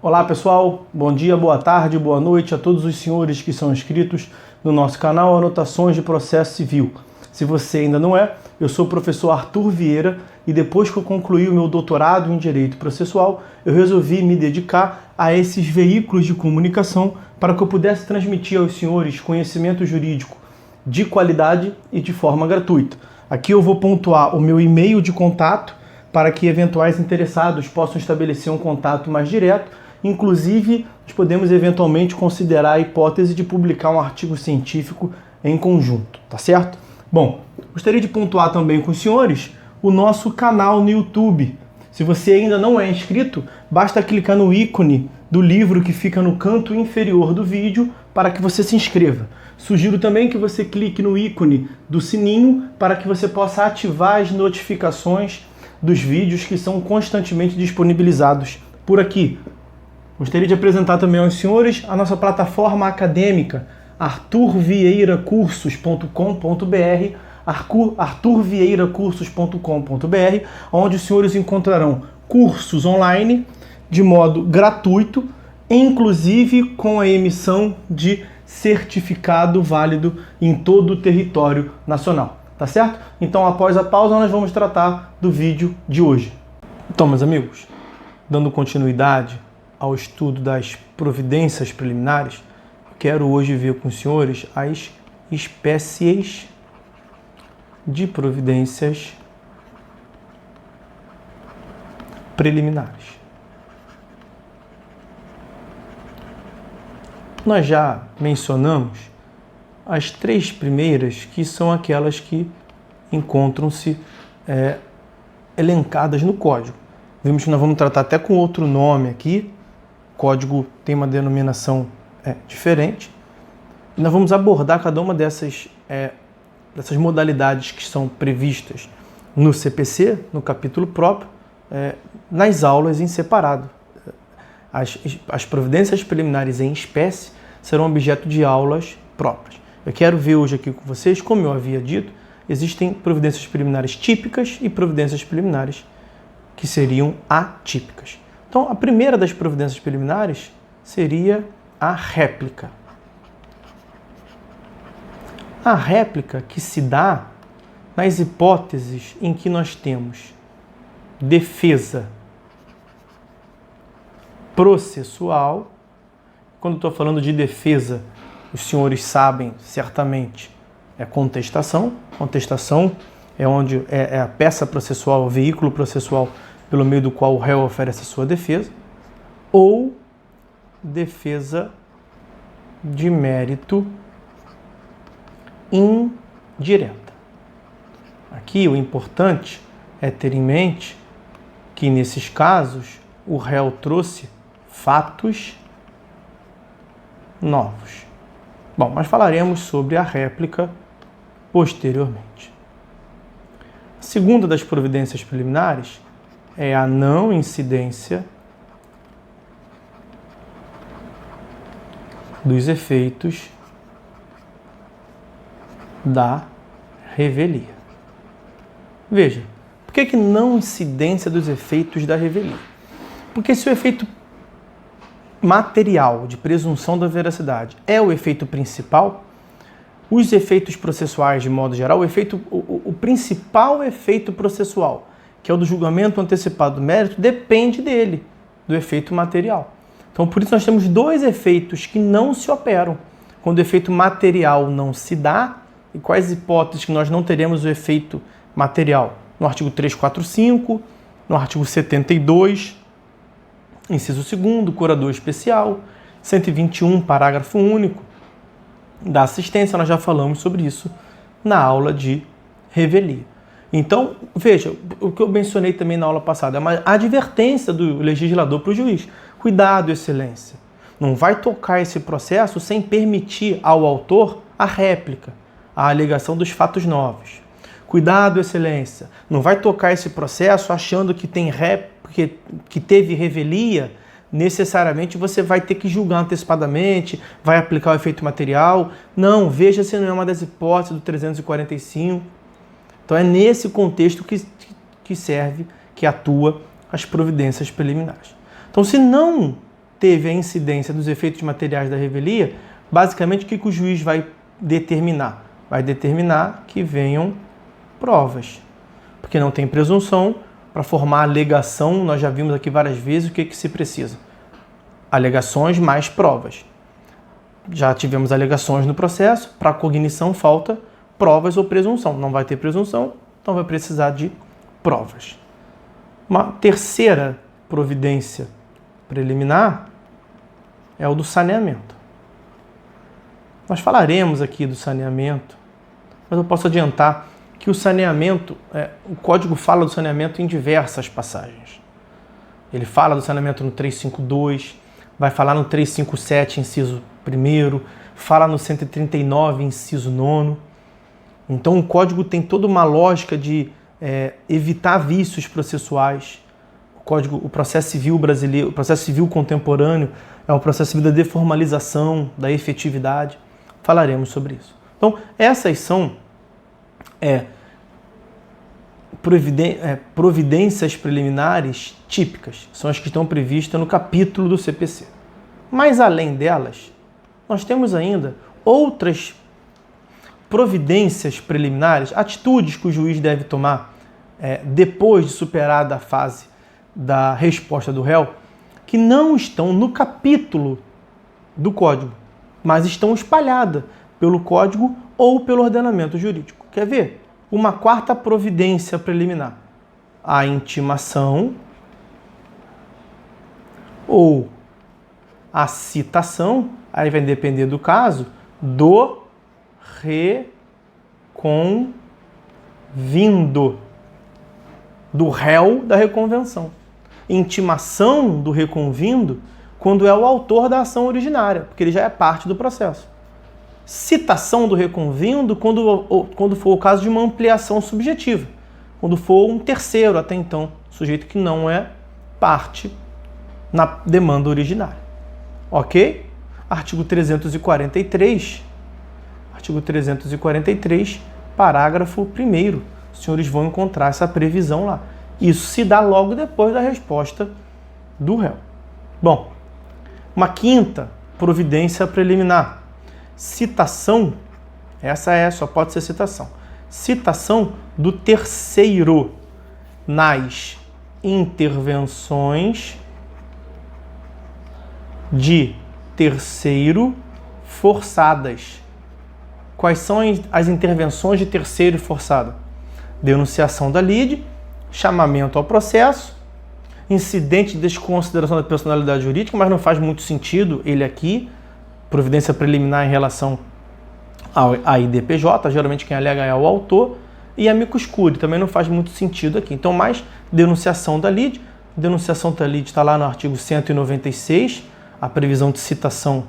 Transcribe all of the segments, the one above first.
Olá pessoal, bom dia, boa tarde, boa noite a todos os senhores que são inscritos no nosso canal Anotações de Processo Civil. Se você ainda não é, eu sou o professor Arthur Vieira e depois que eu concluí o meu doutorado em Direito Processual, eu resolvi me dedicar a esses veículos de comunicação para que eu pudesse transmitir aos senhores conhecimento jurídico de qualidade e de forma gratuita. Aqui eu vou pontuar o meu e-mail de contato para que eventuais interessados possam estabelecer um contato mais direto. Inclusive, nós podemos eventualmente considerar a hipótese de publicar um artigo científico em conjunto, tá certo? Bom, gostaria de pontuar também com os senhores o nosso canal no YouTube. Se você ainda não é inscrito, basta clicar no ícone do livro que fica no canto inferior do vídeo para que você se inscreva. Sugiro também que você clique no ícone do sininho para que você possa ativar as notificações dos vídeos que são constantemente disponibilizados por aqui. Gostaria de apresentar também aos senhores a nossa plataforma acadêmica, arturvieiracursos.com.br, arturvieiracursos.com.br, onde os senhores encontrarão cursos online de modo gratuito, inclusive com a emissão de certificado válido em todo o território nacional. Tá certo? Então, após a pausa, nós vamos tratar do vídeo de hoje. Então, meus amigos, dando continuidade ao estudo das providências preliminares, eu quero hoje ver com os senhores as espécies de providências preliminares. Nós já mencionamos as três primeiras, que são aquelas que encontram-se elencadas no código. Vimos que nós vamos tratar até com outro nome aqui. O código tem uma denominação diferente. E nós vamos abordar cada uma dessas modalidades que são previstas no CPC, no capítulo próprio, nas aulas em separado. As providências preliminares em espécie serão objeto de aulas próprias. Eu quero ver hoje aqui com vocês, como eu havia dito, existem providências preliminares típicas e providências preliminares que seriam atípicas. Então, a primeira das providências preliminares seria a réplica. A réplica que se dá nas hipóteses em que nós temos defesa processual. Quando estou falando de defesa, os senhores sabem certamente, é contestação. Contestação é onde é a peça processual, o veículo processual pelo meio do qual o réu oferece a sua defesa, ou defesa de mérito indireta. Aqui o importante é ter em mente que nesses casos o réu trouxe fatos novos. Bom, mas falaremos sobre a réplica posteriormente. A segunda das providências preliminares é a não incidência dos efeitos da revelia. Veja, por que não incidência dos efeitos da revelia? Porque se o efeito material de presunção da veracidade é o efeito principal, os efeitos processuais, de modo geral, o principal efeito processual, que é o do julgamento antecipado do mérito, depende dele, do efeito material. Então, por isso nós temos dois efeitos que não se operam. Quando o efeito material não se dá, e quais hipóteses que nós não teremos o efeito material? No artigo 345, no artigo 72, inciso 2º, curador especial, 121, parágrafo único da assistência, nós já falamos sobre isso na aula de revelia. Então, veja, o que eu mencionei também na aula passada, é uma advertência do legislador para o juiz. Cuidado, excelência. Não vai tocar esse processo sem permitir ao autor a réplica, a alegação dos fatos novos. Cuidado, excelência. Não vai tocar esse processo achando que que teve revelia, necessariamente você vai ter que julgar antecipadamente, vai aplicar o efeito material. Não, veja se não é uma das hipóteses do 345. Então é nesse contexto que serve, que atua as providências preliminares. Então, se não teve a incidência dos efeitos materiais da revelia, basicamente o que o juiz vai determinar? Vai determinar que venham provas. Porque não tem presunção, para formar alegação, nós já vimos aqui várias vezes o que se precisa. Alegações mais provas. Já tivemos alegações no processo, para cognição falta provas ou presunção. Não vai ter presunção, então vai precisar de provas. Uma terceira providência preliminar é o do saneamento. Nós falaremos aqui do saneamento, mas eu posso adiantar que o saneamento, o Código fala do saneamento em diversas passagens. Ele fala do saneamento no 352, vai falar no 357, inciso 1º, fala no 139, inciso 9º. Então o Código tem toda uma lógica de evitar vícios processuais. O processo civil brasileiro, o processo civil contemporâneo é um processo civil da deformalização, da efetividade. Falaremos sobre isso. Então, essas são providências preliminares típicas, são as que estão previstas no capítulo do CPC. Mas, além delas, nós temos ainda outras providências preliminares, atitudes que o juiz deve tomar depois de superada a fase da resposta do réu, que não estão no capítulo do Código, mas estão espalhadas pelo Código ou pelo ordenamento jurídico. Quer ver? Uma quarta providência preliminar. A intimação ou a citação, aí vai depender do caso, do reconvindo, do réu da reconvenção. Intimação do reconvindo quando é o autor da ação originária, porque ele já é parte do processo. Citação do reconvindo quando for o caso de uma ampliação subjetiva, quando for um terceiro até então, sujeito que não é parte na demanda originária. Ok? Artigo 343, parágrafo 1º. Os senhores vão encontrar essa previsão lá. Isso se dá logo depois da resposta do réu. Bom, uma quinta providência preliminar. Citação, só pode ser citação. Citação do terceiro nas intervenções de terceiro forçadas. Quais são as intervenções de terceiro forçado? Denunciação da lide, chamamento ao processo, incidente de desconsideração da personalidade jurídica, mas não faz muito sentido ele aqui, providência preliminar em relação à IDPJ, geralmente quem alega é o autor, e amicus curiae, também não faz muito sentido aqui. Então, mais denunciação da lide. Denunciação da lide está lá no artigo 196, a previsão de citação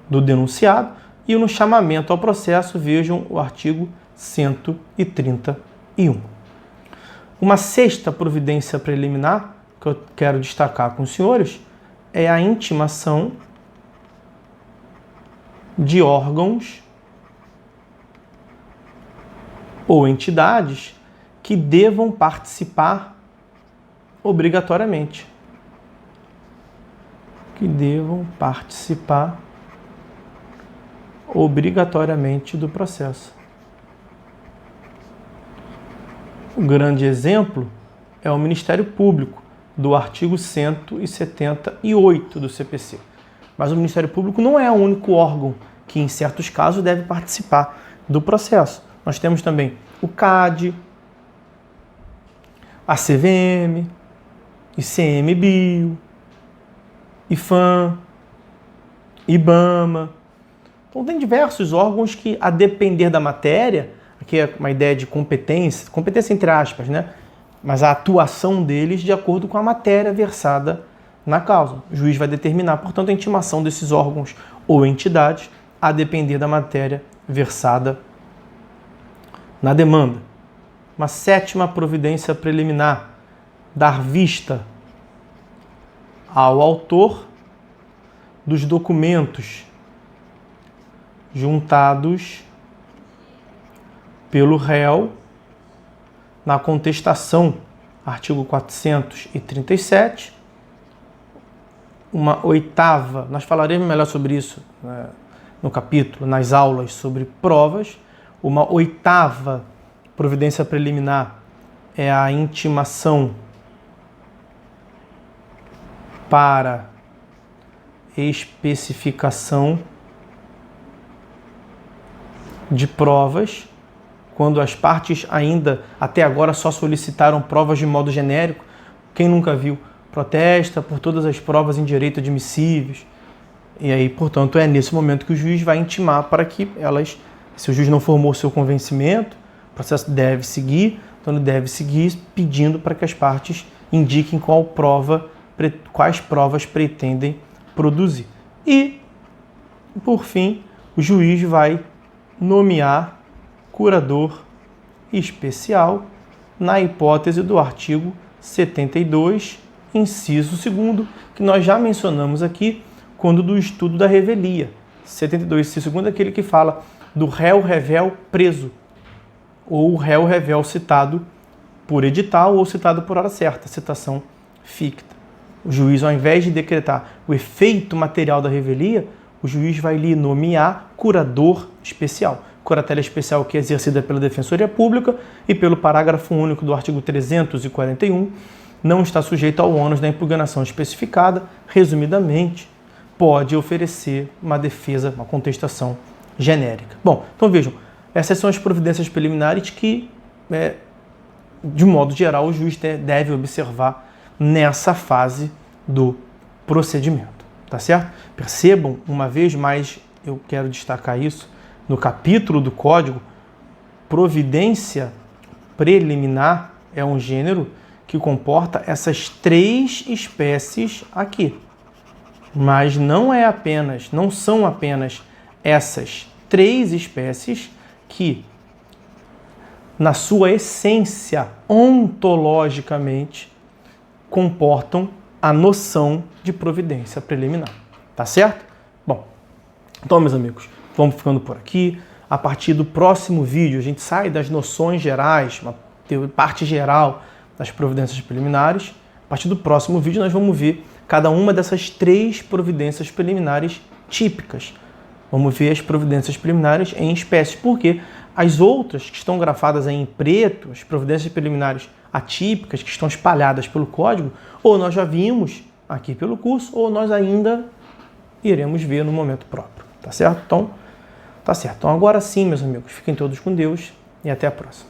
do denunciado, e no chamamento ao processo, vejam o artigo 131. Uma sexta providência preliminar, que eu quero destacar com os senhores, é a intimação de órgãos ou entidades que devam participar obrigatoriamente. Do processo. Um grande exemplo é o Ministério Público, do artigo 178 do CPC. Mas o Ministério Público não é o único órgão que, em certos casos, deve participar do processo. Nós temos também o CAD, a CVM, ICMBio, IFAM, IBAMA. Então, tem diversos órgãos que, a depender da matéria, aqui é uma ideia de competência entre aspas, né? Mas a atuação deles de acordo com a matéria versada na causa. O juiz vai determinar, portanto, a intimação desses órgãos ou entidades a depender da matéria versada na demanda. Uma sétima providência preliminar, dar vista ao autor dos documentos juntados pelo réu na contestação, artigo 437, uma oitava, nós falaremos melhor sobre isso, né, no capítulo, nas aulas sobre provas. Uma oitava providência preliminar é a intimação para especificação de provas, quando as partes ainda, até agora, só solicitaram provas de modo genérico. Quem nunca viu? Protesta por todas as provas em direito admissíveis. E aí, portanto, é nesse momento que o juiz vai intimar para que elas, se o juiz não formou seu convencimento, o processo deve seguir, então ele deve seguir pedindo para que as partes indiquem quais provas pretendem produzir. E, por fim, o juiz vai nomear curador especial na hipótese do artigo 72, inciso 2º, que nós já mencionamos aqui quando do estudo da revelia. 72, inciso 2º é aquele que fala do réu revel preso, ou réu revel citado por edital ou citado por hora certa, citação ficta. O juiz, ao invés de decretar o efeito material da revelia, o juiz vai lhe nomear curador especial. Curatela especial que é exercida pela Defensoria Pública e pelo parágrafo único do artigo 341, não está sujeito ao ônus da impugnação especificada. Resumidamente, pode oferecer uma defesa, uma contestação genérica. Bom, então vejam, essas são as providências preliminares que, de modo geral, o juiz deve observar nessa fase do procedimento, tá certo? Percebam, uma vez mais, eu quero destacar isso, no capítulo do Código, providência preliminar é um gênero que comporta essas 3 espécies aqui. Mas não são apenas essas 3 espécies que, na sua essência, ontologicamente, comportam a noção de providência preliminar. Tá certo? Bom, então, meus amigos, vamos ficando por aqui. A partir do próximo vídeo, a gente sai das noções gerais, uma parte geral das providências preliminares. A partir do próximo vídeo, nós vamos ver cada uma dessas 3 providências preliminares típicas. Vamos ver as providências preliminares em espécies, porque as outras que estão grafadas aí em preto, as providências preliminares atípicas que estão espalhadas pelo código, ou nós já vimos aqui pelo curso, ou nós ainda iremos ver no momento próprio, tá certo? Então, tá certo. Então agora sim, meus amigos, fiquem todos com Deus e até a próxima.